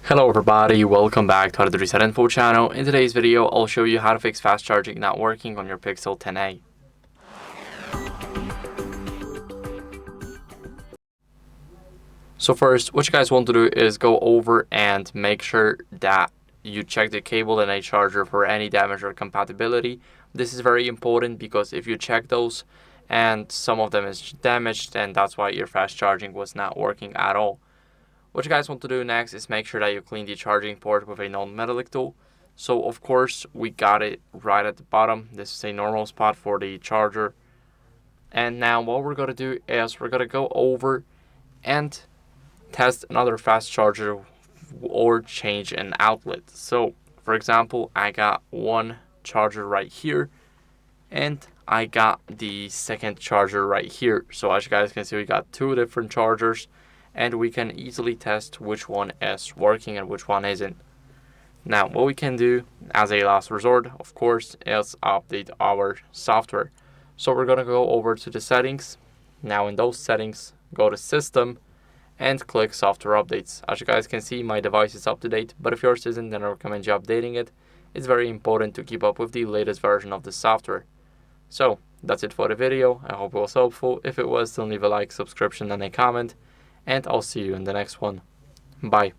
Hello everybody, welcome back to HardReset.Info channel. In today's video, I'll show you how to fix fast charging not working on your Pixel 10a. So first, what you guys want to do is go over and make sure that you check the cable and a charger for any damage or compatibility. This is very important because if you check those and some of them is damaged, then that's why your fast charging was not working at all. What you guys want to do next is make sure that you clean the charging port with a non-metallic tool. So of course we got it right at the bottom. This is a normal spot for the charger. And now what we're going to do is we're going to go over and test another fast charger or change an outlet. So for example, I got one charger right here and I got the second charger right here. So as you guys can see, we got two different chargers, and we can easily test which one is working and which one isn't. Now, what we can do as a last resort, of course, is update our software. So we're going to go over to the settings. Now in those settings, go to System and click Software Updates. As you guys can see, my device is up to date, but if yours isn't, then I recommend you updating it. It's very important to keep up with the latest version of the software. So that's it for the video. I hope it was helpful. If it was, then leave a like, subscription, and a comment. And I'll see you in the next one. Bye.